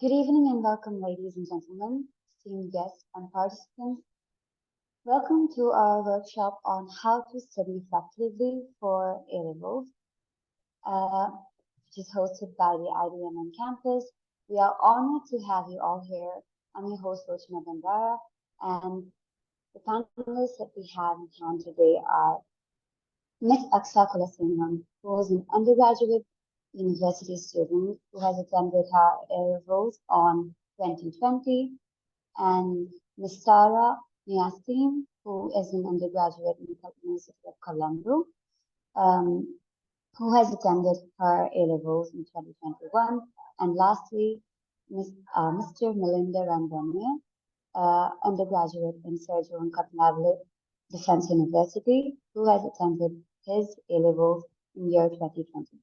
Good evening and welcome, ladies and gentlemen, esteemed guests and participants. Welcome to our workshop on how to study effectively for A-levels, which is hosted by the IDMN campus. We are honored to have you all here. I'm your host, Lochana Bandara, and the panelists that we have in hand today are Ms. Acsah Kulasingham, who is an undergraduate university student who has attended her A-levels on 2020, and Ms. Niyasdeen, who is an undergraduate in the University of Colombo, who has attended her A-levels in 2021, and lastly, Mr. Milinda Randeniya, undergraduate in Sergio and Katnavle Defense University, who has attended his A-levels in year 2020.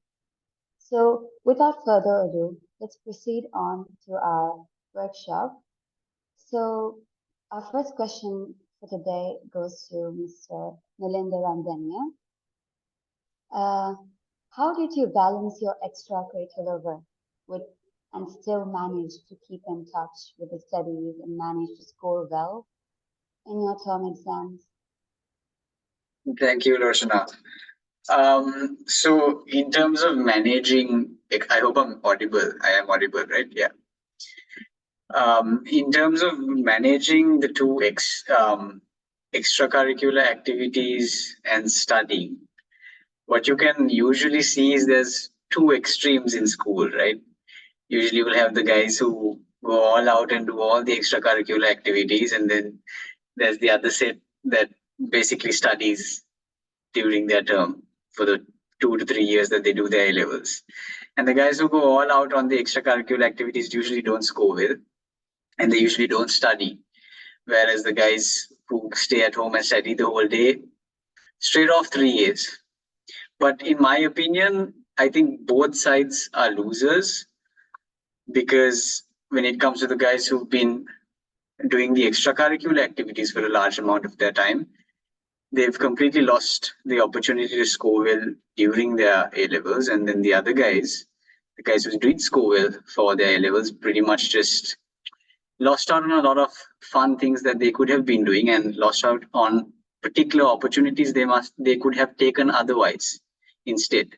So without further ado, let's proceed on to our workshop. So our first question for today goes to Mr. Milinda Randeniya. How did you balance your extracurricular work and still manage to keep in touch with the studies and manage to score well in your term exams? Thank you, Lochana. So in terms of managing, I hope I'm audible. I am audible, right? Yeah. In terms of managing the two extracurricular activities and studying, what you can usually see is there's two extremes in school, right? Usually we'll have the guys who go all out and do all the extracurricular activities, and then there's the other set that basically studies during their term for the 2 to 3 years that they do their A-levels. And the guys who go all out on the extracurricular activities usually don't score well, and they usually don't study. Whereas the guys who stay at home and study the whole day, straight off 3 years. But in my opinion, I think both sides are losers, because when it comes to the guys who've been doing the extracurricular activities for a large amount of their time, they've completely lost the opportunity to score well during their A-levels. And then the other guys, the guys who did score well for their A-levels, pretty much just lost out on a lot of fun things that they could have been doing, and lost out on particular opportunities they could have taken otherwise instead.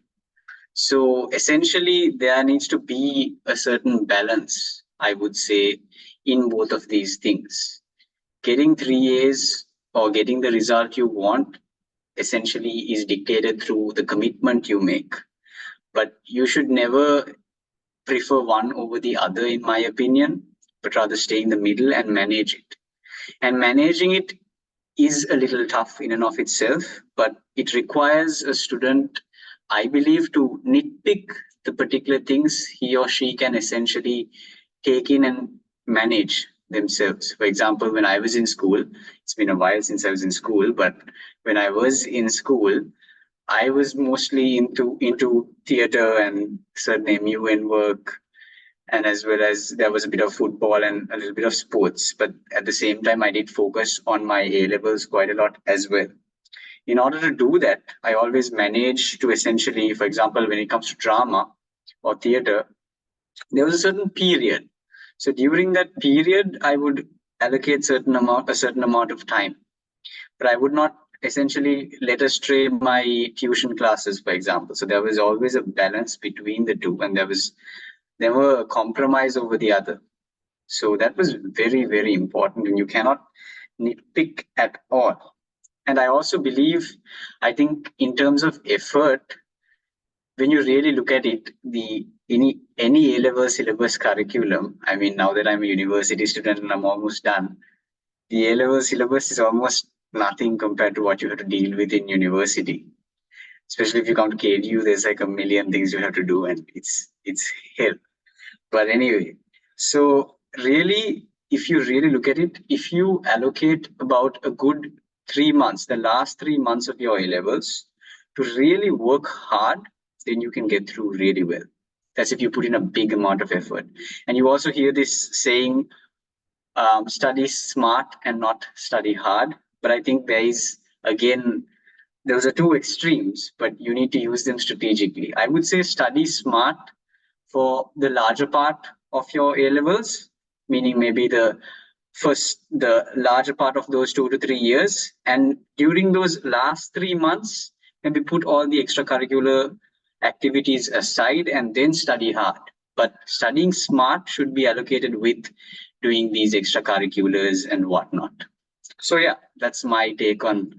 So essentially, there needs to be a certain balance, I would say, in both of these things. Getting 3 A's or getting the result you want essentially is dictated through the commitment you make. But you should never prefer one over the other, in my opinion, but rather stay in the middle and manage it. And managing it is a little tough in and of itself, but it requires a student, I believe, to nitpick the particular things he or she can essentially take in and manage themselves. For example, when I was in school, it's been a while since I was in school, but when I was in school, I was mostly into theater and certain MUN work, and as well as there was a bit of football and a little bit of sports. But at the same time, I did focus on my A-levels quite a lot as well. In order to do that, I always manage to essentially, for example, when it comes to drama or theater, there was a certain period. So during that period, I would allocate a certain amount of time, but I would not essentially let astray my tuition classes, for example. So there was always a balance between the two, and there was never a compromise over the other. So that was very, very important, and you cannot nitpick at all. And I also believe, I think in terms of effort, when you really look at it, any A-level syllabus curriculum, I mean, now that I'm a university student and I'm almost done, the A-level syllabus is almost nothing compared to what you have to deal with in university. Especially if you come to KDU, there's like a million things you have to do, and it's hell. But anyway, so really, if you really look at it, if you allocate about a good 3 months, the last 3 months of your A-levels, to really work hard, then you can get through really well. That's if you put in a big amount of effort. And you also hear this saying, study smart and not study hard. But I think there is, again, those are two extremes, but you need to use them strategically. I would say study smart for the larger part of your A levels, meaning maybe the larger part of those 2 to 3 years. And during those last 3 months, maybe put all the extracurricular activities aside and then study hard. But studying smart should be allocated with doing these extracurriculars and whatnot. So yeah, that's my take on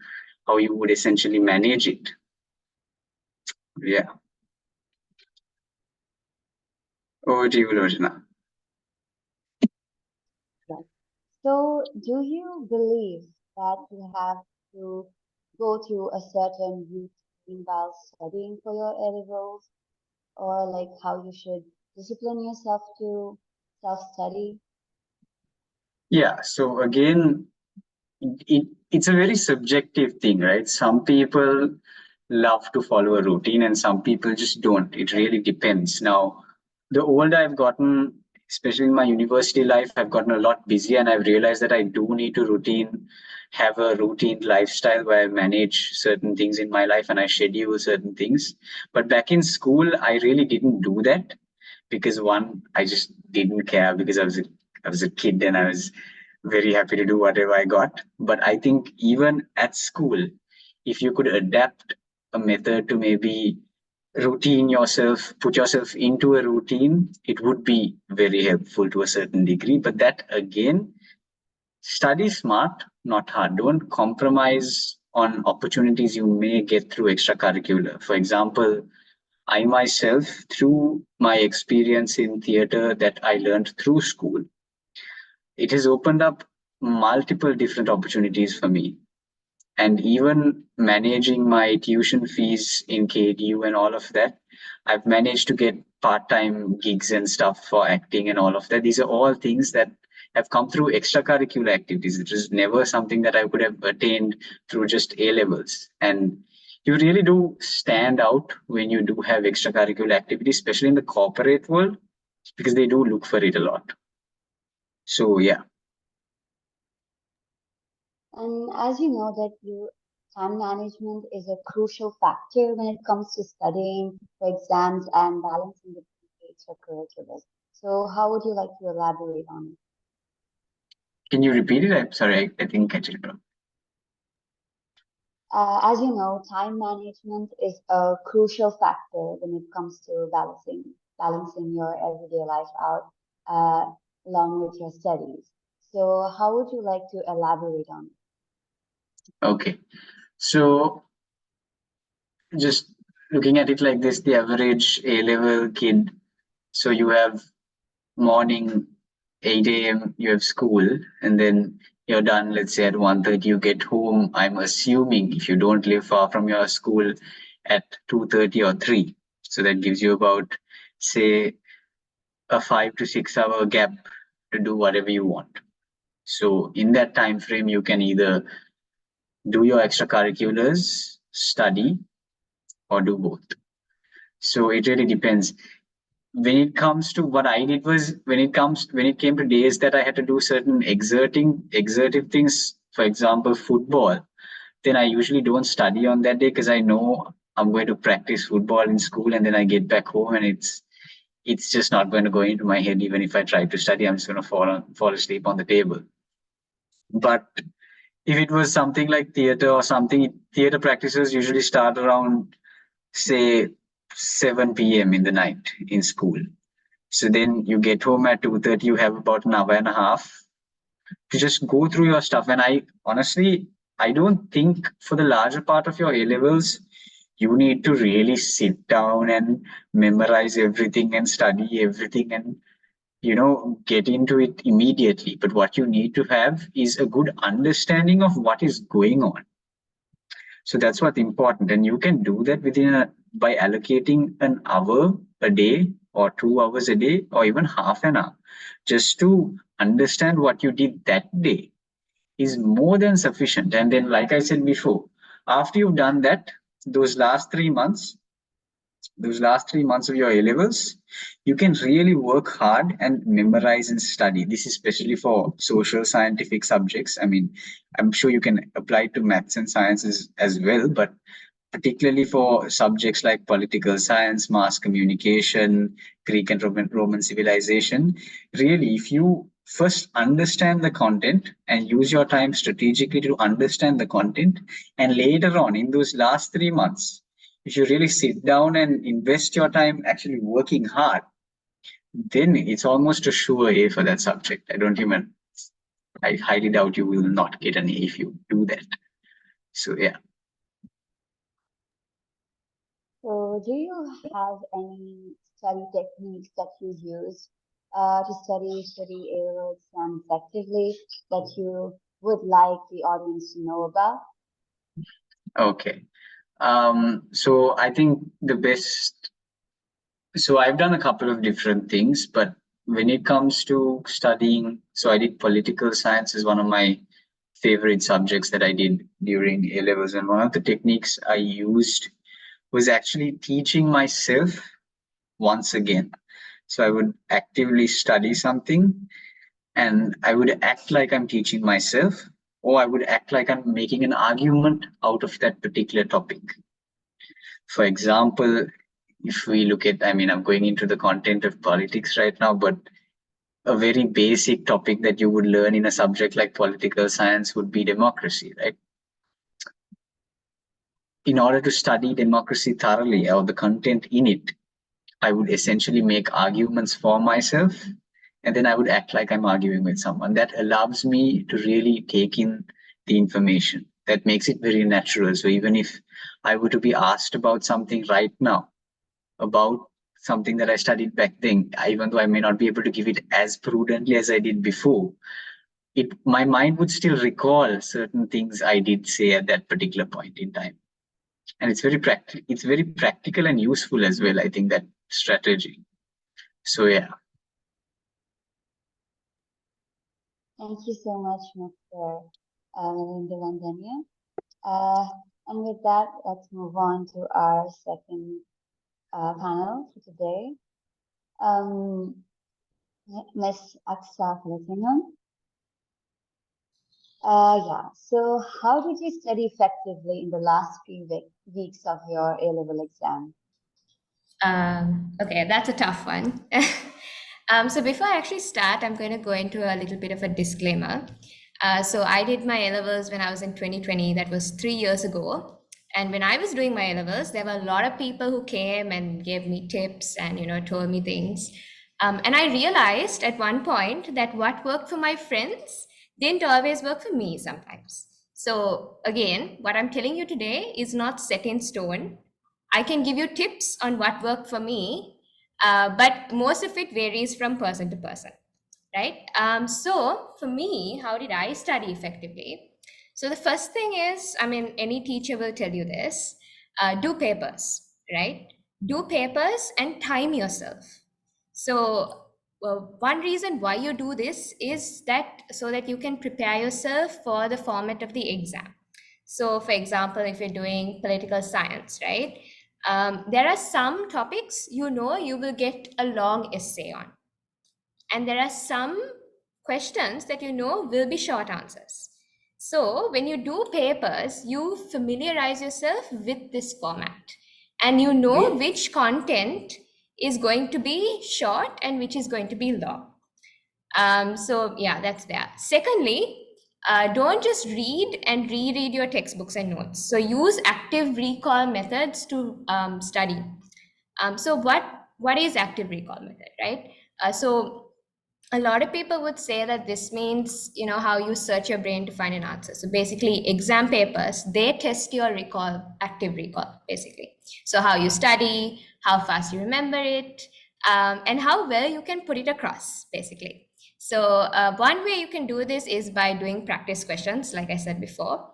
how you would essentially manage it. Yeah. Over to you, Lochana. So, do you believe that you have to go through a certain routine while studying for your A levels, or like how you should discipline yourself to self-study? Yeah, so again, it's a very subjective thing, right? Some people love to follow a routine and some people just don't. It really depends. Now, the older I've gotten, especially in my university life, I've gotten a lot busier and I've realized that I do need to have a routine lifestyle where I manage certain things in my life and I schedule certain things. But back in school, I really didn't do that because one, I just didn't care because I was a kid and I was very happy to do whatever I got. But I think even at school, if you could adapt a method to maybe routine yourself, put yourself into a routine, it would be very helpful to a certain degree. But that again, study smart, not hard. Don't compromise on opportunities you may get through extracurricular. For example, I myself, through my experience in theater that I learned through school, it has opened up multiple different opportunities for me. And even managing my tuition fees in KDU and all of that, I've managed to get part-time gigs and stuff for acting and all of that. These are all things that have come through extracurricular activities. It was never something that I could have attained through just A levels. And you really do stand out when you do have extracurricular activities, especially in the corporate world, because they do look for it a lot. So yeah. And as you know that time management is a crucial factor when it comes to studying for exams and balancing the extracurriculars. So how would you like to elaborate on it? Can you repeat it? I'm sorry, I didn't catch it. As you know, time management is a crucial factor when it comes to balancing your everyday life out along with your studies. So how would you like to elaborate on it? Okay. So just looking at it like this, the average A-level kid, so you have morning 8 a.m. you have school and then you're done, let's say at 1:30 you get home. I'm assuming if you don't live far from your school at 2:30 or 3. So that gives you about, say, a 5 to 6 hour gap to do whatever you want. So in that time frame, you can either do your extracurriculars, study, or do both. So it really depends. When it comes to what I did was when it came to days that I had to do certain exertive things, for example, football, then I usually don't study on that day because I know I'm going to practice football in school and then I get back home and it's just not going to go into my head. Even if I try to study, I'm just going to fall asleep on the table. But if it was something like theater or something, theater practices usually start around, say, 7 p.m. in the night in school. So then you get home at 2:30, you have about an hour and a half to just go through your stuff. And I honestly, I don't think for the larger part of your A levels, you need to really sit down and memorize everything and study everything and get into it immediately. But what you need to have is a good understanding of what is going on. So that's what's important. And you can do that by allocating an hour a day or 2 hours a day or even half an hour just to understand what you did that day is more than sufficient. And then, like I said before, after you've done that, those last 3 months of your A levels, you can really work hard and memorize and study. This is especially for social scientific subjects. I mean, I'm sure you can apply to maths and sciences as well, but particularly for subjects like political science, mass communication, Greek and Roman civilization. Really, if you first understand the content and use your time strategically to understand the content, and later on in those last 3 months, if you really sit down and invest your time actually working hard, then it's almost a sure A for that subject. I highly doubt you will not get an A if you do that. So yeah. So, do you have any study techniques that you use to study A-levels effectively that you would like the audience to know about? Okay. So I think the best. So I've done a couple of different things, but when it comes to studying, so I did political science as one of my favorite subjects that I did during A levels, and one of the techniques I used was actually teaching myself once again. So I would actively study something and I would act like I'm teaching myself, or I would act like I'm making an argument out of that particular topic. For example, if we look at, I mean, I'm going into the content of politics right now, but a very basic topic that you would learn in a subject like political science would be democracy, right? In order to study democracy thoroughly or the content in it, I would essentially make arguments for myself, and then I would act like I'm arguing with someone. That allows me to really take in the information. That makes it very natural. So even if I were to be asked about something right now, about something that I studied back then, even though I may not be able to give it as prudently as I did before, my mind would still recall certain things I did say at that particular point in time. And it's very practical and useful as well, I think, that strategy. So yeah. Thank you so much, Mr. Milinda Randeniya. And with that, let's move on to our second panel for today. Ms. Acsah Kulasingham. Yeah, so how did you study effectively in the last few weeks of your A-level exam? Okay, that's a tough one. So before I actually start, I'm going to go into a little bit of a disclaimer. So I did my A-levels when I was in 2020, that was 3 years ago. And when I was doing my A-levels, there were a lot of people who came and gave me tips and, told me things. And I realized at one point that what worked for my friends didn't always work for me sometimes. So again, what I'm telling you today is not set in stone. I can give you tips on what worked for me, but most of it varies from person to person, right? So for me, how did I study effectively? So the first thing is, I mean, any teacher will tell you this, do papers, right? Do papers and time yourself. So one reason why you do this is that so that you can prepare yourself for the format of the exam. So for example, if you're doing political science, right? There are some topics you will get a long essay on. And there are some questions that will be short answers. So when you do papers, you familiarize yourself with this format and which content is going to be short and which is going to be long. So yeah, that's there. Secondly, don't just read and reread your textbooks and notes. So use active recall methods to study. So what is active recall method, right? So a lot of people would say that this means, how you search your brain to find an answer. So basically, exam papers, they test your active recall, basically. So how you study, how fast you remember it, and how well you can put it across, basically. So one way you can do this is by doing practice questions, like I said before,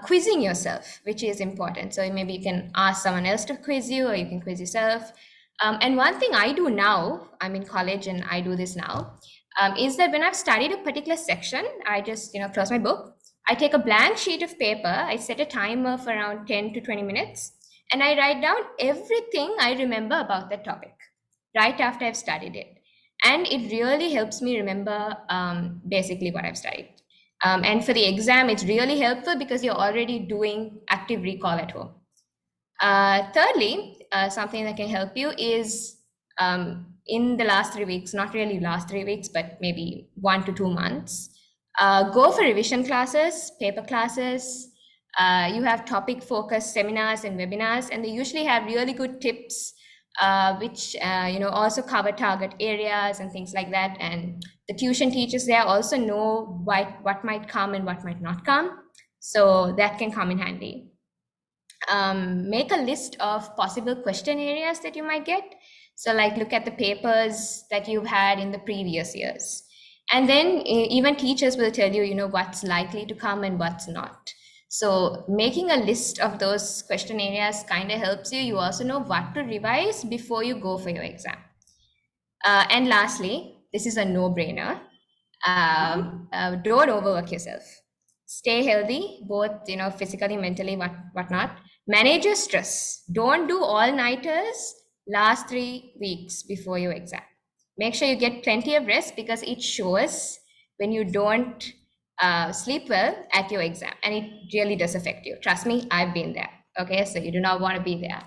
quizzing yourself, which is important. So maybe you can ask someone else to quiz you, or you can quiz yourself. And one thing I do now, I'm in college and I do this now, is that when I've studied a particular section, I just, close my book. I take a blank sheet of paper. I set a timer for around 10 to 20 minutes, and I write down everything I remember about that topic right after I've studied it. And it really helps me remember basically what I've studied. And for the exam, it's really helpful because you're already doing active recall at home. Thirdly, something that can help you is in the last 3 weeks, not really last 3 weeks, but maybe 1 to 2 months, go for revision classes, paper classes. You have topic focused seminars and webinars, and they usually have really good tips, which also cover target areas and things like that. And the tuition teachers there also know what might come and what might not come, so that can come in handy. Make a list of possible question areas that you might get. So like look at the papers that you've had in the previous years. And then even teachers will tell you, what's likely to come and what's not. So making a list of those question areas kind of helps you. You also know what to revise before you go for your exam. And lastly, this is a no-brainer. Don't overwork yourself. Stay healthy, both physically, mentally, whatnot. Manage your stress. Don't do all-nighters last 3 weeks before your exam. Make sure you get plenty of rest, because it shows when you don't sleep well at your exam, and it really does affect you. Trust me, I've been there. Okay, so you do not want to be there.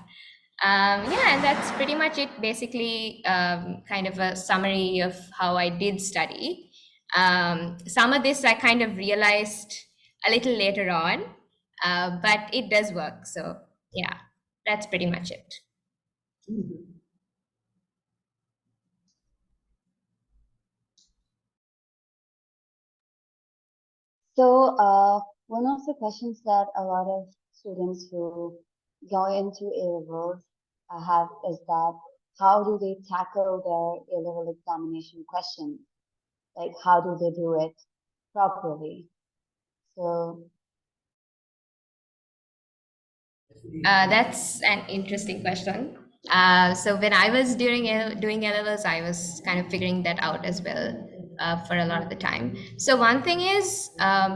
And that's pretty much it. Basically, kind of a summary of how I did study. Some of this I kind of realized a little later on, but it does work. So yeah, that's pretty much it. So one of the questions that a lot of students who go into A-levels have is that how do they tackle their A-level examination questions? Like, how do they do it properly? So That's an interesting question. So when I was doing A-levels, I was kind of figuring that out as well for a lot of the time. So one thing is,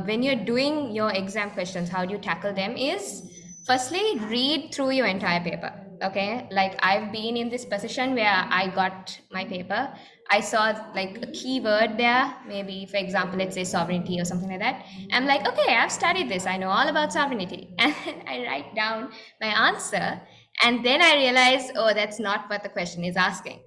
when you're doing your exam questions, how do you tackle them is, firstly, read through your entire paper. Okay, like I've been in this position where I got my paper, I saw like a keyword there, maybe for example, let's say sovereignty or something like that. I'm like, okay, I've studied this, I know all about sovereignty, and I write down my answer, and then I realize, oh, that's not what the question is asking.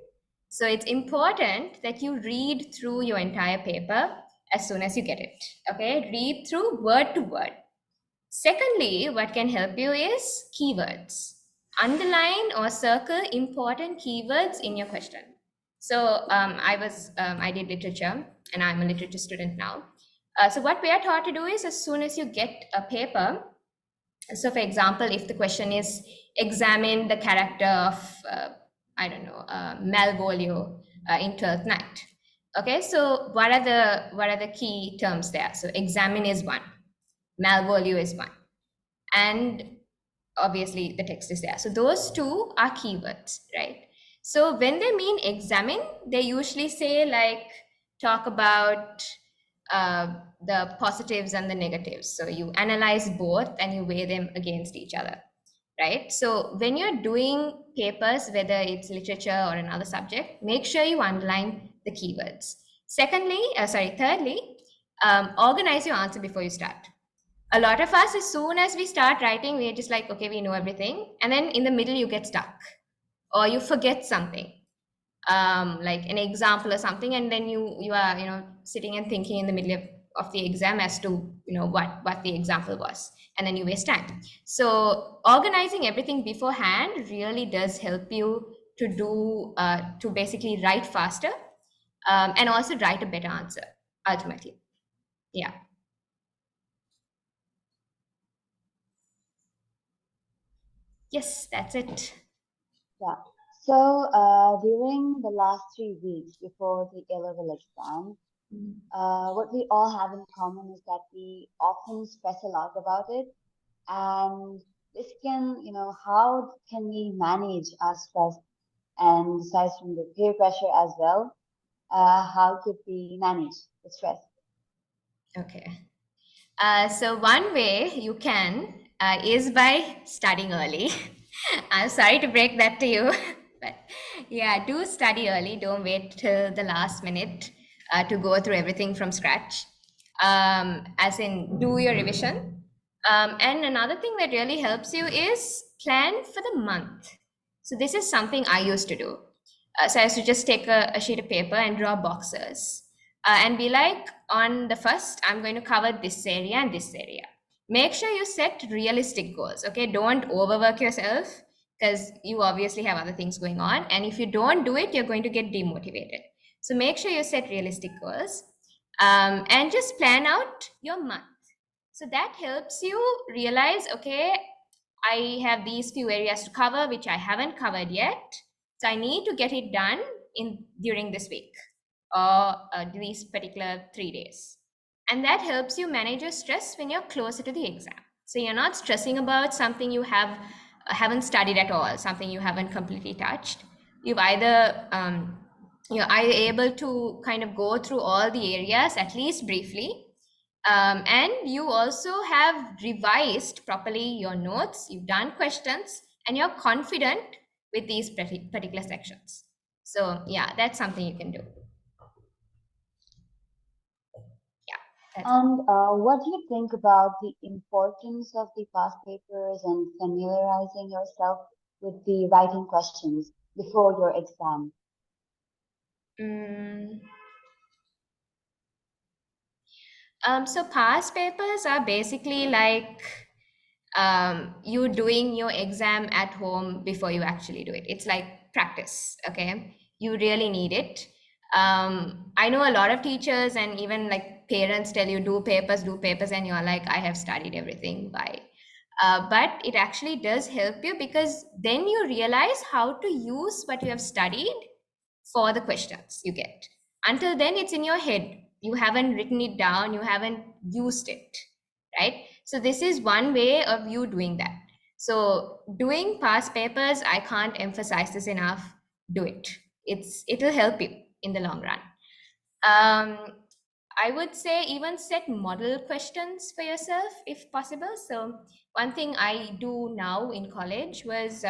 So it's important that you read through your entire paper as soon as you get it. Okay, read through word to word. Secondly, what can help you is keywords. Underline or circle important keywords in your question. So I did literature, and I'm a literature student now. So what we are taught to do is, as soon as you get a paper, so for example, if the question is examine the character of, Malvolio in 12th Night. Okay, so what are the key terms there? So examine is one, Malvolio is one, and obviously the text is there. So those two are keywords, right? So when they mean examine, they usually say like talk about the positives and the negatives. So you analyze both and you weigh them against each other, right? So when you're doing papers, whether it's literature or another subject, make sure you underline the keywords. Thirdly, organize your answer before you start. A lot of us, as soon as we start writing, we're just like, okay, we know everything. And then in the middle, you get stuck or you forget something, like an example or something. And then you are, sitting and thinking in the middle of the exam as to, what the example was. And then you waste time. So organizing everything beforehand really does help you to basically write faster, and also write a better answer ultimately. Yeah. Yes, that's it. yeah. So during the last 3 weeks before the A-level exam, what we all have in common is that we often stress a lot about it, and this can, how can we manage our stress? And besides from the peer pressure as well, how could we manage the stress? Okay. So one way you can is by studying early. I'm sorry to break that to you, but yeah, do study early. Don't wait till the last minute to go through everything from scratch. As in, do your revision. And another thing that really helps you is plan for the month. So this is something I used to do. So I used to just take a sheet of paper and draw boxes and be like, on the first, I'm going to cover this area and this area. Make sure you set realistic goals. Okay, don't overwork yourself because you obviously have other things going on. And if you don't do it, you're going to get demotivated. So make sure you set realistic goals and just plan out your month. So that helps you realize, okay, I have these few areas to cover, which I haven't covered yet. So I need to get it done during this week or these particular 3 days. And that helps you manage your stress when you're closer to the exam. So you're not stressing about something you haven't studied at all, something you haven't completely touched. You're either able to kind of go through all the areas, at least briefly, and you also have revised properly your notes, you've done questions, and you're confident with these particular sections. So yeah, that's something you can do. Yeah. And what do you think about the importance of the past papers and familiarizing yourself with the writing questions before your exam? So past papers are basically like you doing your exam at home before you actually do it. It's like practice, okay? You really need it. I know a lot of teachers and even like parents tell you do papers, and you're like, I have studied everything. Bye. But it actually does help you because then you realize how to use what you have studied for the questions you get. Until then, it's in your head. You haven't written it down, you haven't used it, right? So this is one way of you doing that. So doing past papers, I can't emphasize this enough. Do it. It'll help you in the long run. I would say even set model questions for yourself if possible. So one thing I do now in college was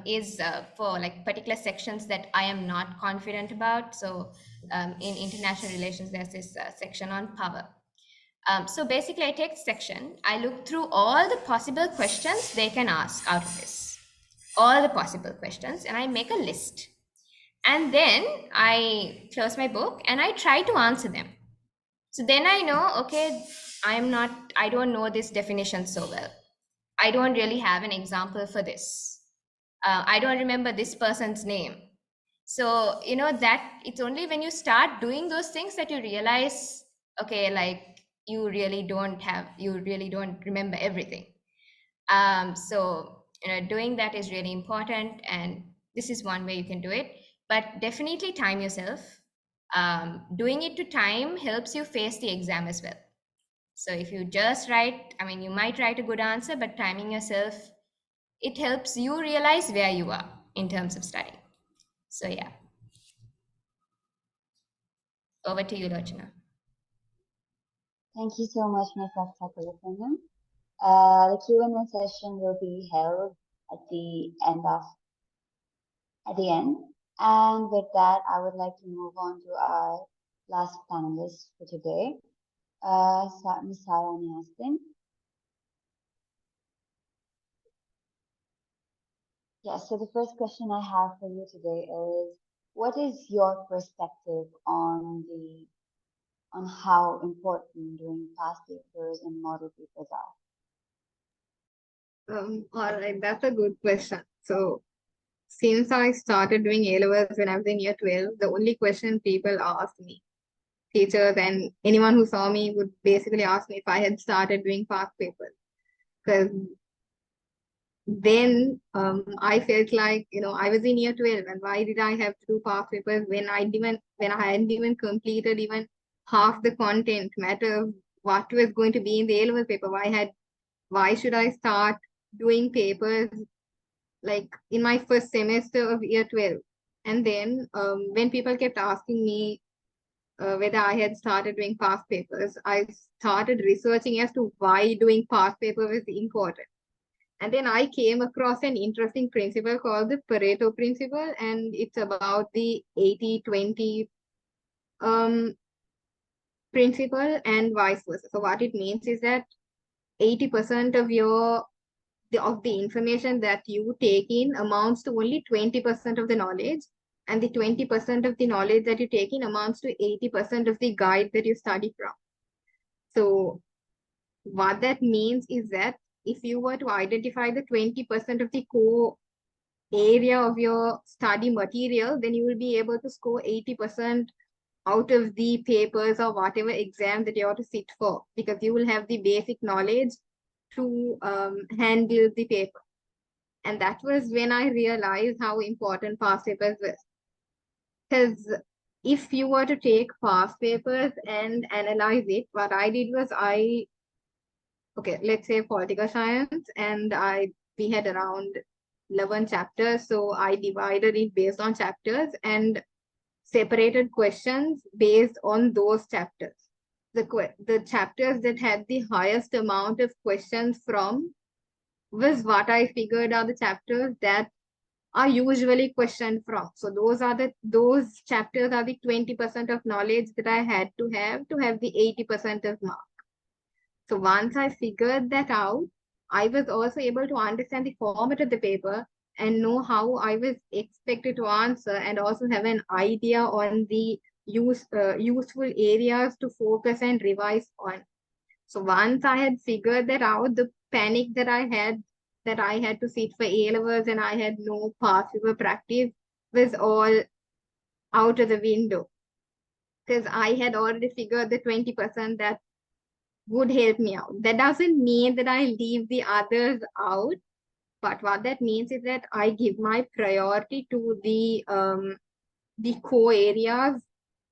is for like particular sections that I am not confident about. So in international relations, there's this section on power. So basically I take section, I look through all the possible questions they can ask out of this, all the possible questions, and I make a list. And then I close my book and I try to answer them. So then I know, okay, I don't know this definition so well. I don't really have an example for this. I don't remember this person's name. So, that it's only when you start doing those things that you realize, okay, like you really don't remember everything. So, doing that is really important. And this is one way you can do it, but definitely time yourself. Doing it to time helps you face the exam as well. So if you just write, you might write a good answer, but timing yourself, it helps you realize where you are in terms of studying. So yeah. Over to you, Lochana. Thank you so much, Ms. Acsah Kulasingham. The Q&A session will be held at the end. And with that, I would like to move on to our last panelist for today, Ms. Niyasdeen. Yes, so the first question I have for you today is, what is your perspective on how important doing past papers and model papers are? All right, that's a good question. So since I started doing A-levels when I was in year 12, the only question people asked me, teachers and anyone who saw me, would basically ask me if I had started doing past papers. Because then I felt like, I was in year 12 and why did I have to do past papers when I hadn't even completed even half the content matter of what was going to be in the A-level paper. Why should I start doing papers like in my first semester of year 12? And then when people kept asking me whether I had started doing past papers, I started researching as to why doing past paper was important. And then I came across an interesting principle called the Pareto principle, and it's about the 80-20 principle and vice versa. So what it means is that 80% of the information that you take in amounts to only 20% of the knowledge, and the 20% of the knowledge that you take in amounts to 80% of the guide that you study from. So what that means is that if you were to identify the 20% of the core area of your study material, then you will be able to score 80% out of the papers or whatever exam that you have to sit for, because you will have the basic knowledge to handle the paper. And that was when I realized how important past papers were. Because if you were to take past papers and analyze it, what I did was okay, let's say political science, and we had around 11 chapters. So I divided it based on chapters and separated questions based on those chapters. The chapters that had the highest amount of questions from was what I figured are the chapters that are usually questioned from. So those chapters are the 20% of knowledge that I had to have the 80% of mark. So once I figured that out, I was also able to understand the format of the paper and know how I was expected to answer, and also have an idea on the useful areas to focus and revise on. So once I had figured that out, the panic that I had to sit for A-levels and I had no past paper practice was all out of the window, because I had already figured the 20% that would help me out. That doesn't mean that I leave the others out, but what that means is that I give my priority to the core areas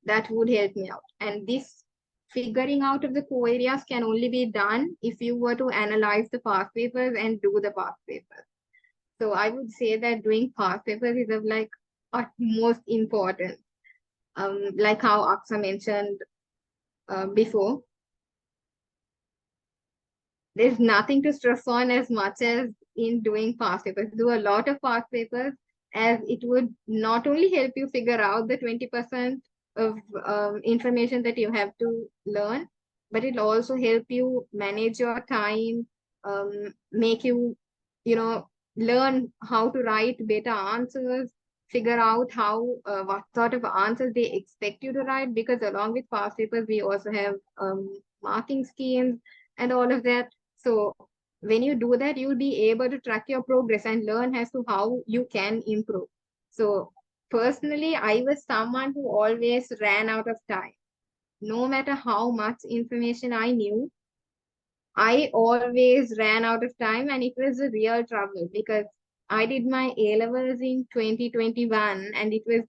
that would help me out. And this figuring out of the core areas can only be done if you were to analyze the past papers and do the past papers. So I would say that doing past papers is of like utmost important. Like how Acsah mentioned before, there's nothing to stress on as much as in doing past papers. Do a lot of past papers, as it would not only help you figure out the 20% of information that you have to learn, but it'll also help you manage your time, make you, learn how to write better answers, figure out what sort of answers they expect you to write, because along with past papers, we also have marking schemes and all of that. So when you do that, you'll be able to track your progress and learn as to how you can improve. So personally, I was someone who always ran out of time. No matter how much information I knew, I always ran out of time, and it was a real trouble because I did my A-levels in 2021, and it was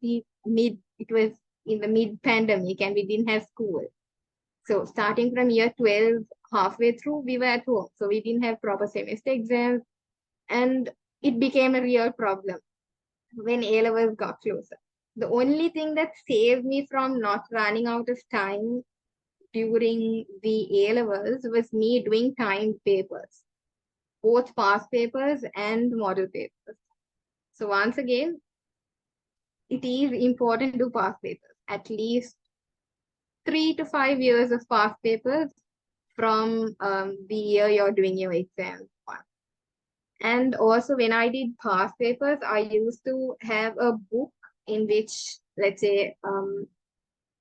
in the mid-pandemic, and we didn't have school. So starting from year 12, halfway through, we were at home. So we didn't have proper semester exams, and it became a real problem when A-levels got closer. The only thing that saved me from not running out of time during the A-levels was me doing timed papers, both past papers and model papers. So once again, it is important to do past papers, at least 3 to 5 years of past papers from the year you're doing your exam on. And also when I did past papers, I used to have a book in which, let's say,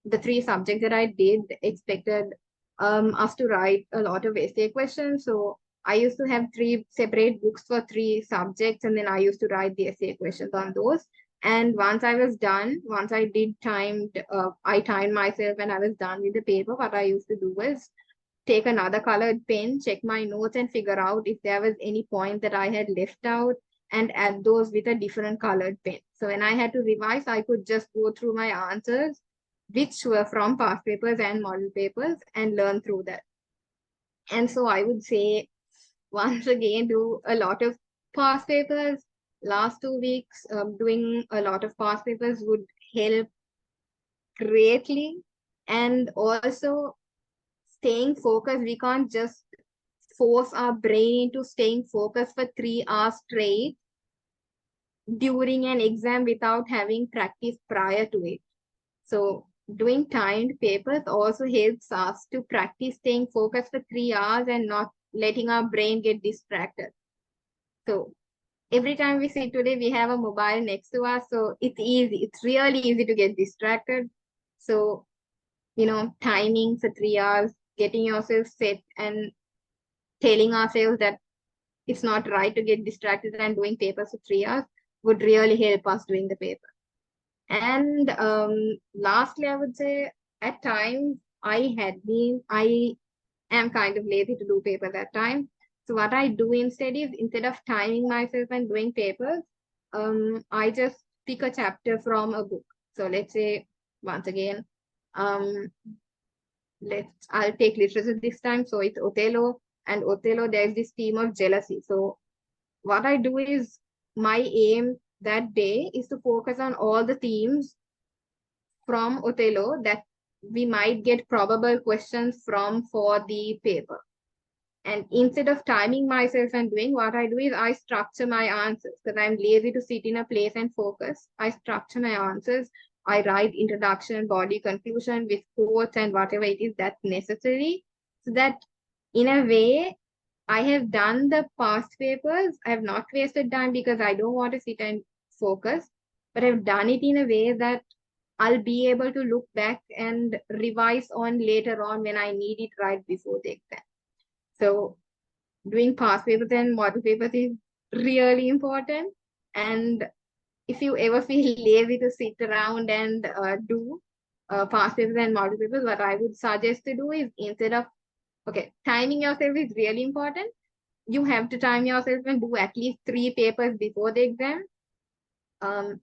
the 3 subjects that I did expected us to write a lot of essay questions. So I used to have 3 separate books for 3 subjects, and then I used to write the essay questions on those. And once I was done, once I did I timed myself and I was done with the paper, what I used to do was take another colored pen, check my notes, and figure out if there was any point that I had left out and add those with a different colored pen. So when I had to revise, I could just go through my answers, which were from past papers and model papers, and learn through that. And so I would say, once again, do a lot of past papers. Last 2 weeks, doing a lot of past papers would help greatly. And also staying focused. We can't just force our brain into staying focused for 3 hours straight during an exam without having practice prior to it. So doing timed papers also helps us to practice staying focused for 3 hours and not letting our brain get distracted. So every time we sit today, we have a mobile next to us. So it's easy. It's really easy to get distracted. So, timing for 3 hours, getting yourself set and telling ourselves that it's not right to get distracted and doing papers for 3 hours would really help us doing the paper. And lastly, I would say at times I am kind of lazy to do paper that time. So what I do instead is, instead of timing myself and doing papers, I just pick a chapter from a book. So let's say, once again, I'll take literature this time. So it's Othello, and Othello, there's this theme of jealousy. So what I do is, my aim that day is to focus on all the themes from Othello that we might get probable questions from for the paper. And instead of timing myself and doing, what I do is I structure my answers, because I'm lazy to sit in a place and focus. I structure my answers. I write introduction, body, conclusion with quotes and whatever it is that's necessary, so that in a way I have done the past papers. I have not wasted time because I don't want to sit and focus, but I've done it in a way that I'll be able to look back and revise on later on when I need it right before the exam. So doing past papers and model papers is really important. And if you ever feel lazy to sit around and do past papers and model papers, what I would suggest to do is, instead of, timing yourself is really important. You have to time yourself and do at least 3 papers before the exam.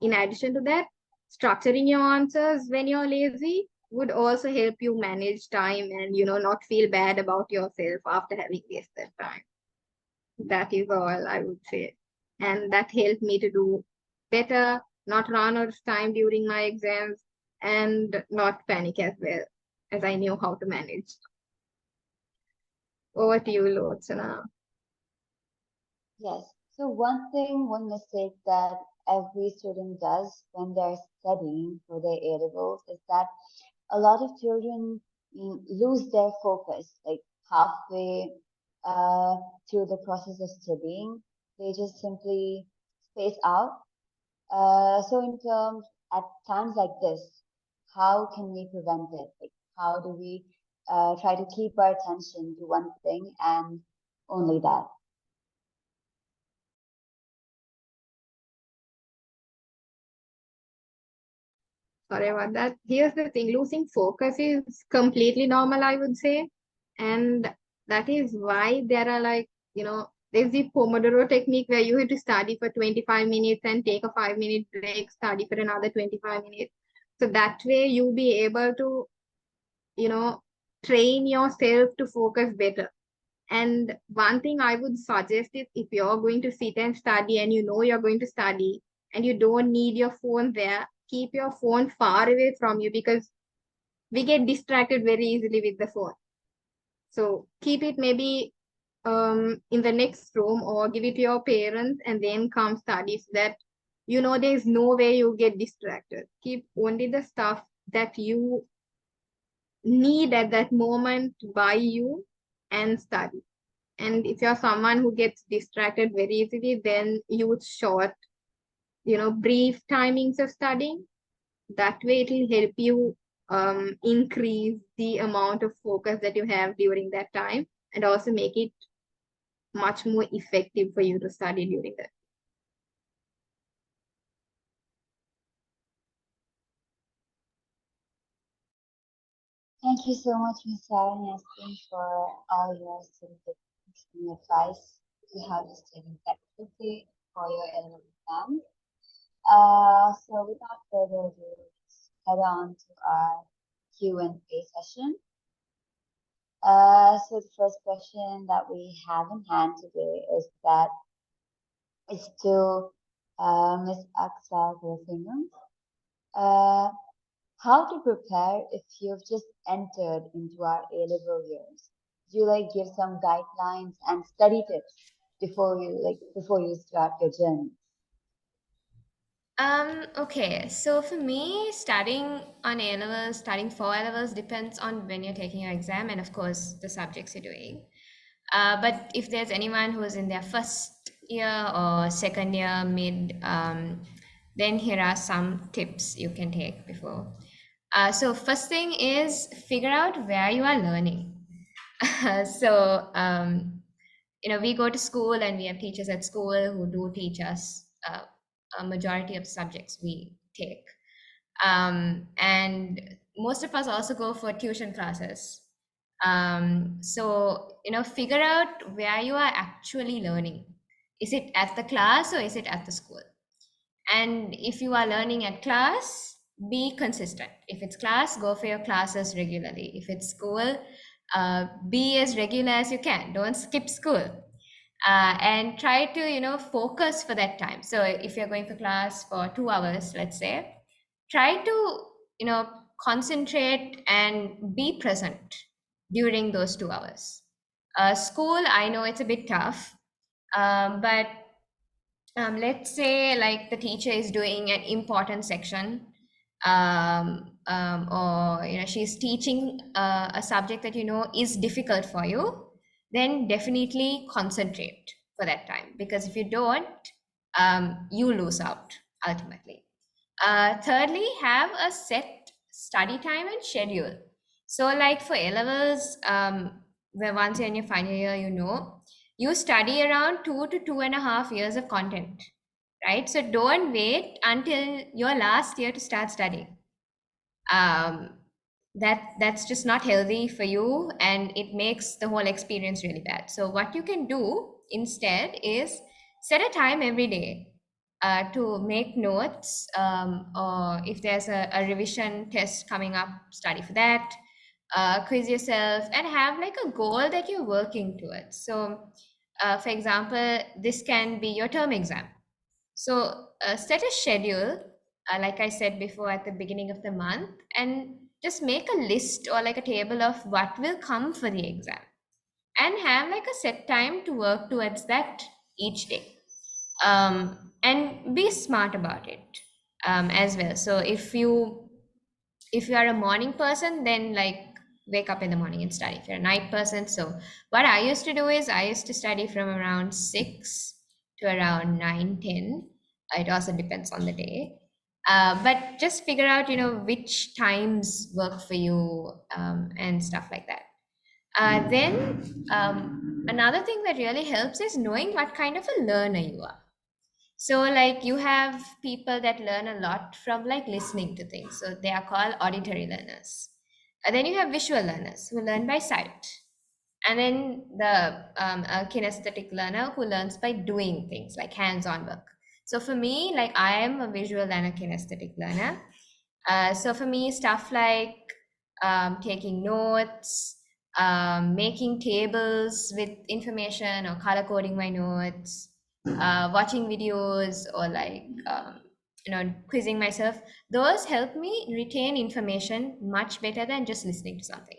In addition to that, structuring your answers when you're lazy would also help you manage time and, not feel bad about yourself after having wasted time. That is all I would say. And that helped me to do better, not run out of time during my exams, and not panic as well, as I knew how to manage. Over to you, Lochana. Yes. So one mistake that every student does when they're studying for their A levels is that a lot of children lose their focus, like halfway through the process of studying. They just simply space out. At times like this, how can we prevent it? Like, how do we try to keep our attention to one thing and only that? Sorry about that. Here's the thing, losing focus is completely normal, I would say. And that is why there are there's the Pomodoro technique where you have to study for 25 minutes and take a 5-minute break, study for another 25 minutes. So that way you'll be able to, train yourself to focus better. And one thing I would suggest is, if you're going to sit and study and you're going to study and you don't need your phone there, keep your phone far away from you, because we get distracted very easily with the phone. So keep it maybe in the next room, or give it to your parents and then come study, so that there's no way you get distracted. Keep only the stuff that you need at that moment by you and study. And if you're someone who gets distracted very easily, then use short, brief timings of studying. That way it will help you increase the amount of focus that you have during that time, and also make it much more effective for you to study during that. Thank you so much, Ms. Sarah Niyasdeen, for all your tips and advice to how to study effectively for your A-level exam. So without further ado, let's head on to our Q&A session. So the first question that we have in hand today is to Ms. Acsah Kulasingham. How to prepare if you've just entered into our A-level years? Do you give some guidelines and study tips before you start your journey? Okay, so for me, studying on A levels, studying for A levels depends on when you're taking your exam and, of course, the subjects you're doing. But if there's anyone who is in their first year or second year, mid, then here are some tips you can take before. So first thing is figure out where you are learning. So, we go to school and we have teachers at school who do teach us a majority of subjects we take. And most of us also go for tuition classes. So, figure out where you are actually learning. Is it at the class or is it at the school? And if you are learning at class, be consistent. If it's class, go for your classes regularly. If it's school, be as regular as you can. Don't skip school. And try to, focus for that time. So if you're going for class for 2 hours, let's say, try to, concentrate and be present during those 2 hours. School, I know it's a bit tough, but let's say like the teacher is doing an important section, or she's teaching a subject that is difficult for you, then definitely concentrate for that time, because if you don't, you lose out ultimately. Thirdly, have a set study time and schedule. So like for A levels, where once you're in your final year, you study around 2 to 2.5 years of content, right? So don't wait until your last year to start studying. That's just not healthy for you, and it makes the whole experience really bad. So what you can do instead is set a time every day to make notes, or if there's a revision test coming up, study for that. Quiz yourself and have like a goal that you're working towards. So for example, this can be your term exam. So set a schedule, like I said before, at the beginning of the month, and just make a list or like a table of what will come for the exam, and have like a set time to work towards that each day. And be smart about it as well. So if you are a morning person, then like wake up in the morning and study. If you're a night person, so what I used to do is I used to study from around 6 to around 9-10. It also depends on the day, but just figure out which times work for you, and stuff like that. Then another thing that really helps is knowing what kind of a learner you are. So like you have people that learn a lot from like listening to things. So they are called auditory learners. And then you have visual learners who learn by sight. And then the a kinesthetic learner who learns by doing things like hands-on work. So for me, like I am a visual and a kinesthetic learner. So for me, stuff like taking notes, making tables with information or color coding my notes, watching videos, or like quizzing myself, those help me retain information much better than just listening to something.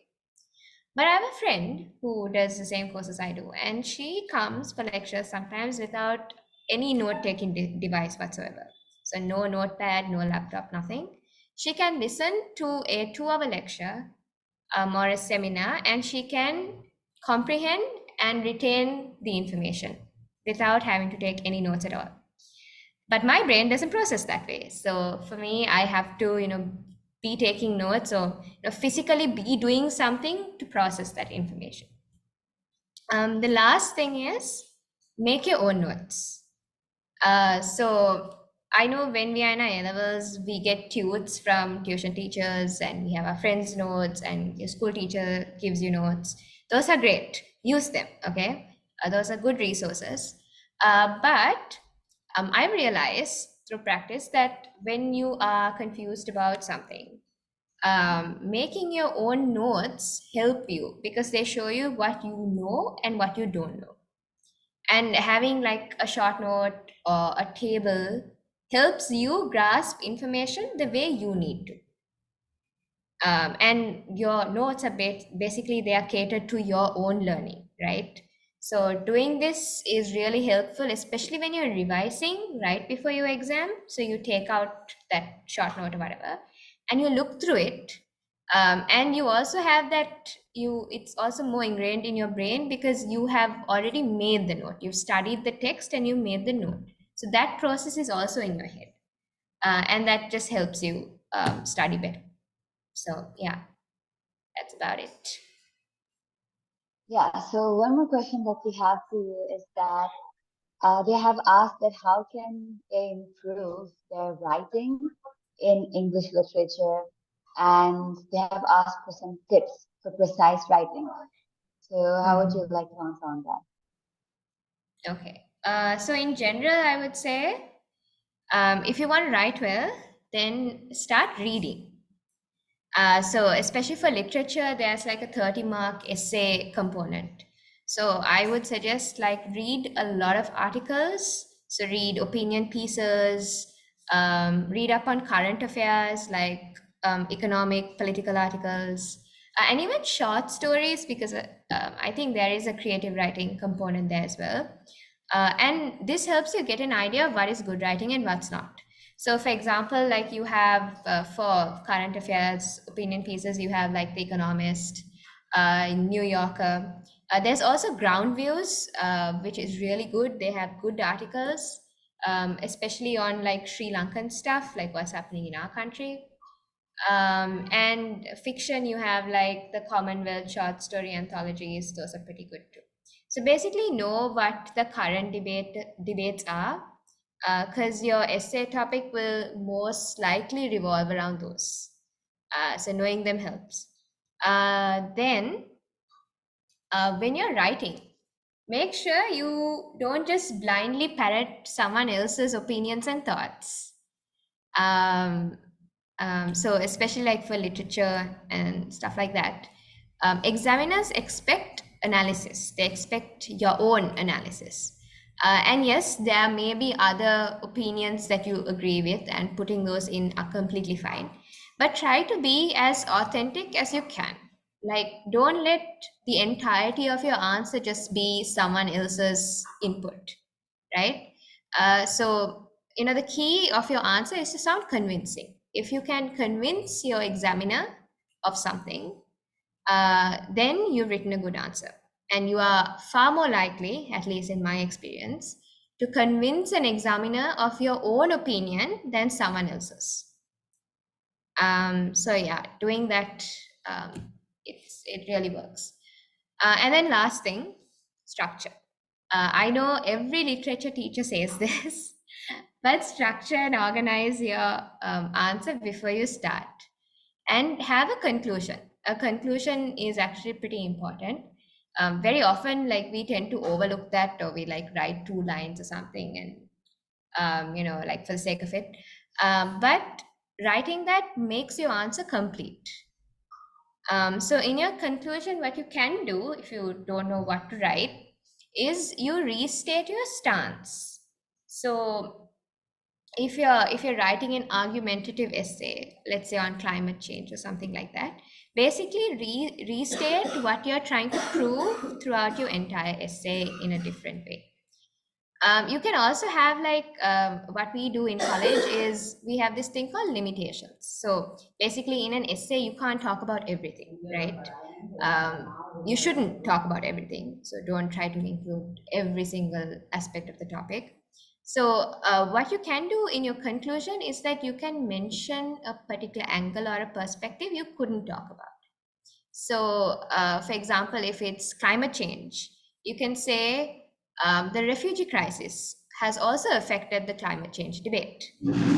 But I have a friend who does the same course as I do, and she comes for lectures sometimes without any note-taking device whatsoever. So no notepad, no laptop, nothing. She can listen to a 2-hour lecture or a seminar, and she can comprehend and retain the information without having to take any notes at all. But my brain doesn't process that way. So for me, I have to, be taking notes, or physically be doing something to process that information. The last thing is make your own notes. So I know when we are in our A-levels, we get tudes from tuition teachers, and we have our friends' notes, and your school teacher gives you notes. Those are great. Use them, okay? Those are good resources. But I realized through practice that when you are confused about something, making your own notes help you, because they show you what you know and what you don't know. And having like a short note or a table helps you grasp information the way you need to. And your notes are basically they are catered to your own learning, right? So doing this is really helpful, especially when you're revising right before your exam. So you take out that short note or whatever, and you look through it. And you also have that it's also more ingrained in your brain because you have already made the note. You've studied the text and you made the note. So that process is also in your head. And that just helps you study better. So yeah, that's about it. Yeah, so one more question that we have for you is that they have asked that how can they improve their writing in English literature, and they have asked for some tips for precise writing. So how would you like to answer on that? Okay. So in general, I would say if you want to write well, then start reading. So especially for literature, there's like a 30-mark essay component. So I would suggest like read a lot of articles. So read opinion pieces, read up on current affairs like economic, political articles, and even short stories because I think there is a creative writing component there as well. And this helps you get an idea of what is good writing and what's not. So for example, like you have for current affairs opinion pieces, you have like The Economist, New Yorker. There's also Ground Views, which is really good. They have good articles, especially on like Sri Lankan stuff, like what's happening in our country. And fiction, you have like the Commonwealth short story anthologies. Those are pretty good too. So basically know what the current debates are, because your essay topic will most likely revolve around those. So knowing them helps. Then when you're writing, make sure you don't just blindly parrot someone else's opinions and thoughts. So especially like for literature and stuff like that, examiners expect analysis. They expect your own analysis. And yes, there may be other opinions that you agree with, and putting those in are completely fine. But try to be as authentic as you can. Like, don't let the entirety of your answer just be someone else's input, right? So, the key of your answer is to sound convincing. If you can convince your examiner of something, then you've written a good answer. And you are far more likely, at least in my experience, to convince an examiner of your own opinion than someone else's. So yeah, doing that, it really works. And then last thing, structure. I know every literature teacher says this, but structure and organize your answer before you start, and have a conclusion. A conclusion is actually pretty important. Very often, like we tend to overlook that, or we like write 2 lines or something, and like for the sake of it. But writing that makes your answer complete. So in your conclusion, what you can do if you don't know what to write is you restate your stance. So if you're writing an argumentative essay, let's say on climate change or something like that, basically restate what you're trying to prove throughout your entire essay in a different way. You can also have like what we do in college is we have this thing called limitations. So basically in an essay, you can't talk about everything, right? You shouldn't talk about everything. So don't try to include every single aspect of the topic. So what you can do in your conclusion is that you can mention a particular angle or a perspective you couldn't talk about. So for example, if it's climate change, you can say, the refugee crisis has also affected the climate change debate.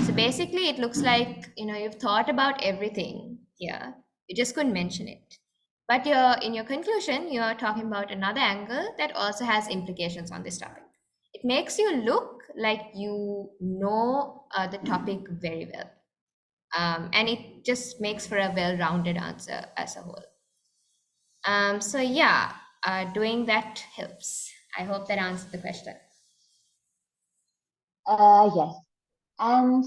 So basically, it looks like you've thought about everything here. You just couldn't mention it. But in your conclusion, you're talking about another angle that also has implications on this topic. It makes you look like you know the topic very well. And it just makes for a well-rounded answer as a whole. So yeah, doing that helps. I hope that answered the question. Yes. And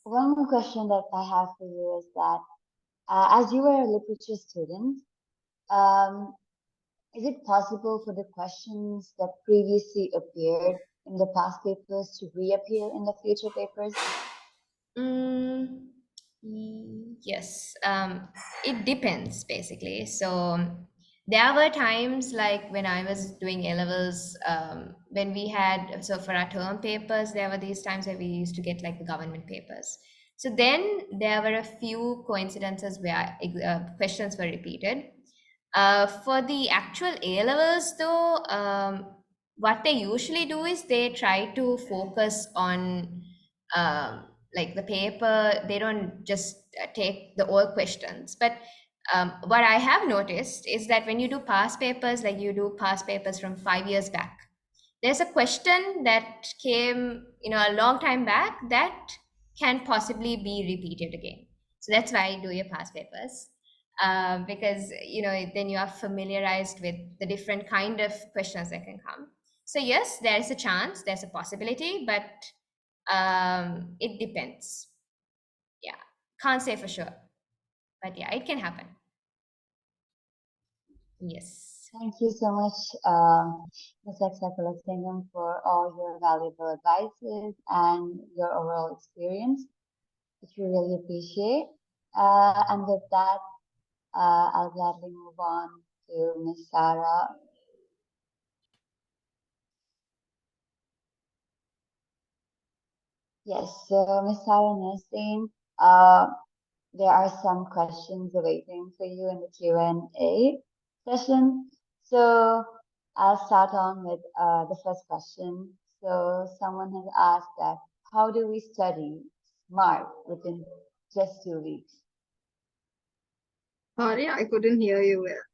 one more question that I have for you is that, as you were a literature student, is it possible for the questions that previously appeared in the past papers to reappear in the future papers? Yes, it depends basically. So there were times like when I was doing A levels, when we had, so for our term papers, there were these times where we used to get like the government papers. So then there were a few coincidences where questions were repeated. For the actual A levels, though, what they usually do is they try to focus on like the paper. They don't just take the all questions. But what I have noticed is that when you do past papers, like you do past papers from 5 years back, there's a question that came, a long time back that can possibly be repeated again. So that's why I do your past papers, because then you are familiarized with the different kind of questions that can come. So yes, there's a chance, there's a possibility, but it depends. Yeah, can't say for sure, but yeah, it can happen. Yes. Thank you so much, Ms. Acsah Kulasingham, for all your valuable advices and your overall experience, which we really appreciate. And with that, I'll gladly move on to Ms. Sarah. Yes, so Ms. Sarah Niyasdeen, there are some questions awaiting for you in the Q&A session. So I'll start on with the first question. So someone has asked that, how do we study SMART within just 2 weeks? Sorry, I couldn't hear you well.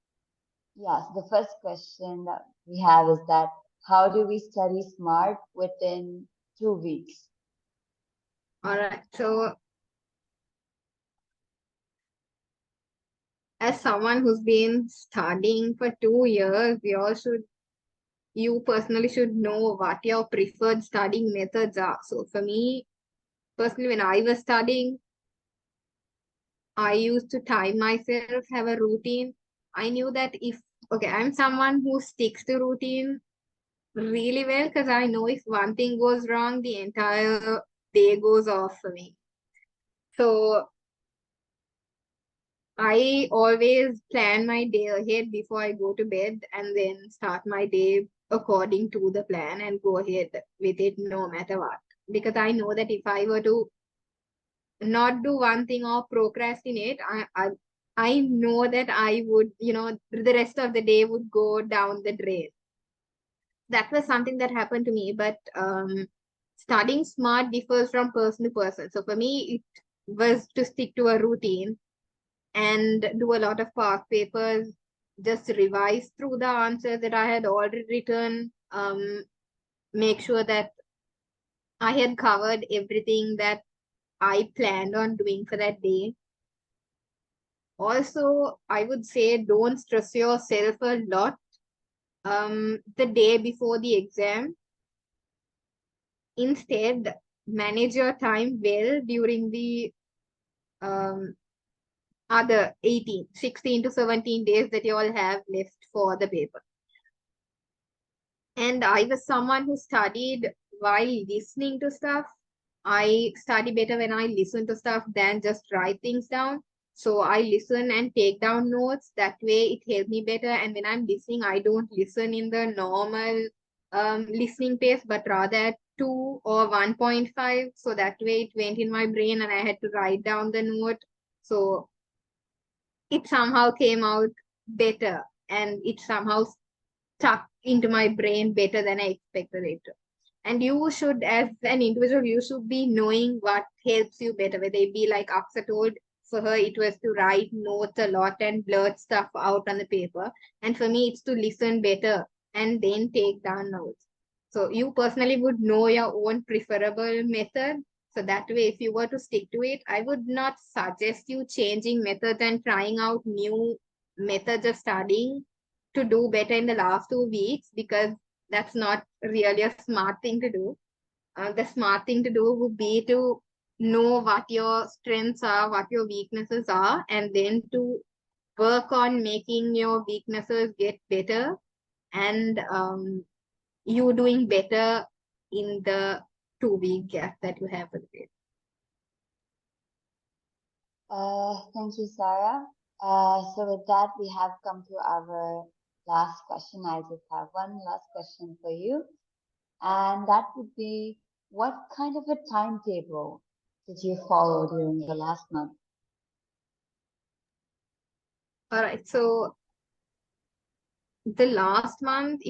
Yes, the first question that we have is that, how do we study SMART within 2 weeks? All right. So as someone who's been studying for 2 years, you personally should know what your preferred studying methods are. So for me, personally, when I was studying, I used to time myself, have a routine. I knew that I'm someone who sticks to routine really well, because I know if one thing goes wrong, the entire day goes off for me. So I always plan my day ahead before I go to bed, and then start my day according to the plan and go ahead with it no matter what. Because I know that if I were to not do one thing or procrastinate, I know that I would, the rest of the day would go down the drain. That was something that happened to me, but studying SMART differs from person to person. So for me, it was to stick to a routine and do a lot of past papers, just revise through the answers that I had already written, make sure that I had covered everything that I planned on doing for that day. Also, I would say don't stress yourself a lot the day before the exam. Instead, manage your time well during the other 16 to 17 days that you all have left for the paper. And I was someone who studied while listening to stuff. I study better when I listen to stuff than just write things down. So I listen and take down notes. That way it helped me better. And when I'm listening, I don't listen in the normal listening pace, but rather at 2 or 1.5. So that way it went in my brain and I had to write down the note. So it somehow came out better, and it somehow stuck into my brain better than I expected it to. And you should, as an individual, you should be knowing what helps you better. Whether it be like Acsah told, for her, it was to write notes a lot and blurt stuff out on the paper. And for me, it's to listen better and then take down notes. So you personally would know your own preferable method. So that way, if you were to stick to it, I would not suggest you changing methods and trying out new methods of studying to do better in the last 2 weeks, because that's not really a smart thing to do. The smart thing to do would be to know what your strengths are, what your weaknesses are, and then to work on making your weaknesses get better, and you doing better in the 2 week gap that you have with it. Thank you, Sarah. So with that, we have come to our last question. I just have one last question for you, and that would be, what kind of a timetable did you follow during the last month? All right. So the last month,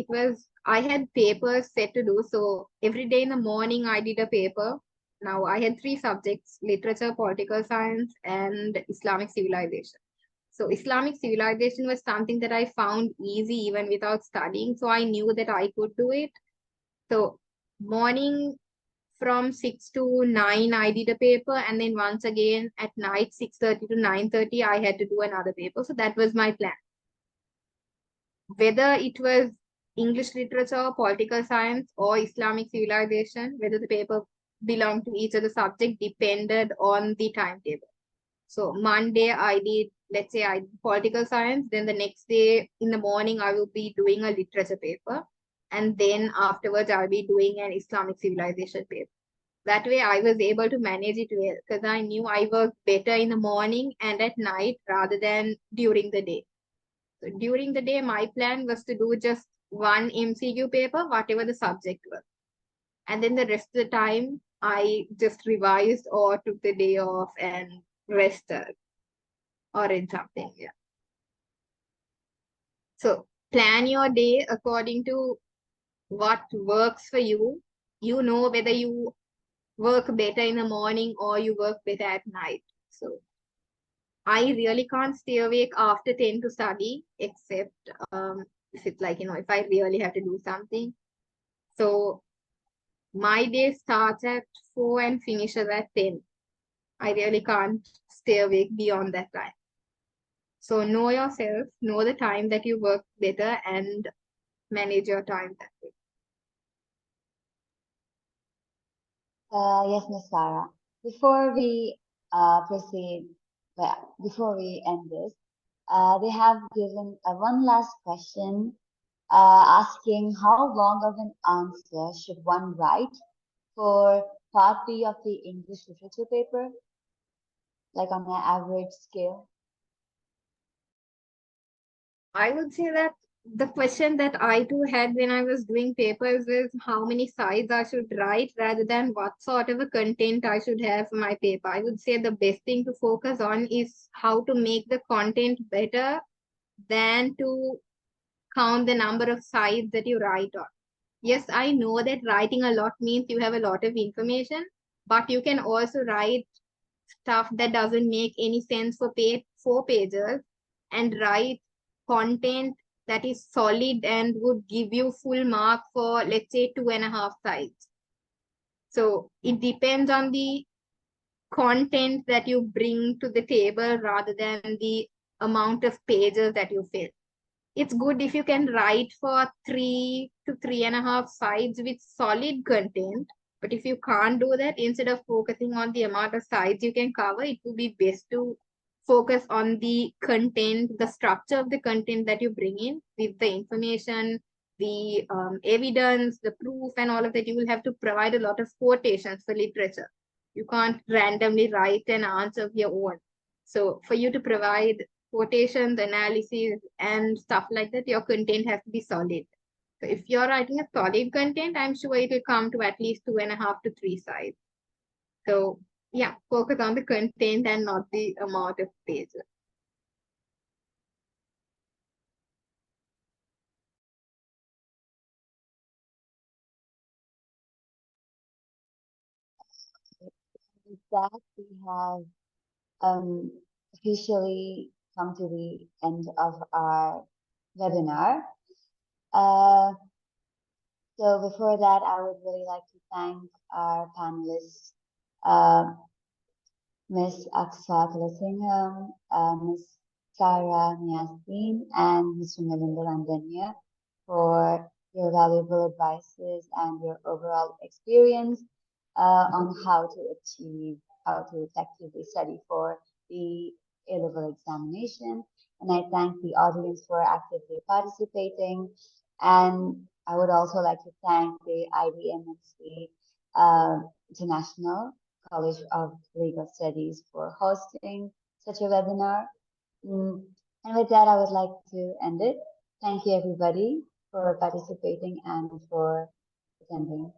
I had papers set to do. So every day in the morning, I did a paper. Now I had 3 subjects: literature, political science, and Islamic civilization. So Islamic civilization was something that I found easy even without studying. So I knew that I could do it. So morning from 6 to 9, I did a paper. And then once again at night, 6:30 to 9:30, I had to do another paper. So that was my plan. Whether it was English literature, political science, or Islamic civilization, whether the paper belonged to each of the subject depended on the timetable. So Monday I did, let's say I did political science, then the next day in the morning I will be doing a literature paper. And then afterwards I'll be doing an Islamic civilization paper. That way I was able to manage it well because I knew I worked better in the morning and at night rather than during the day. So during the day, my plan was to do just one MCQ paper, whatever the subject was. And then the rest of the time, I just revised or took the day off and rested or read something. Yeah. So plan your day according to what works for you. You know whether you work better in the morning or you work better at night. So I really can't stay awake after 10 to study, except if it's like, if I really have to do something. So my day starts at 4 and finishes at 10. I really can't stay awake beyond that time. So know yourself, know the time that you work better and manage your time that way. Yes, Miss Sarah. Before we proceed, well, before we end this, they have given one last question, asking how long of an answer should one write for part B of the English literature paper, like on an average scale? I would say that the question that I too had when I was doing papers was how many sides I should write rather than what sort of a content I should have for my paper. I would say the best thing to focus on is how to make the content better than to count the number of sides that you write on. Yes, I know that writing a lot means you have a lot of information, but you can also write stuff that doesn't make any sense for 4 pages and write content that is solid and would give you full mark for, let's say, 2.5 sides. So it depends on the content that you bring to the table rather than the amount of pages that you fill. It's good if you can write for 3 to 3.5 sides with solid content. But if you can't do that, instead of focusing on the amount of sides you can cover, it would be best to focus on the content, the structure of the content that you bring in with the information, the evidence, the proof, and all of that. You will have to provide a lot of quotations for literature. You can't randomly write an answer of your own. So for you to provide quotations, analysis, and stuff like that, your content has to be solid. So if you're writing a solid content, I'm sure it will come to at least 2.5 to 3 sides. So yeah, focus on the content and not the amount of pages. With that, we have officially come to the end of our webinar. So before that, I would really like to thank our panelists, Ms. Acsah Kulasingham, Ms. Sarah Niyasdeen, and Mr. Milinda Randeniya for your valuable advices and your overall experience on how to effectively study for the A-level examination. And I thank the audience for actively participating. And I would also like to thank the IDMNC International College of Legal Studies for hosting such a webinar. And with that, I would like to end it. Thank you, everybody, for participating and for attending.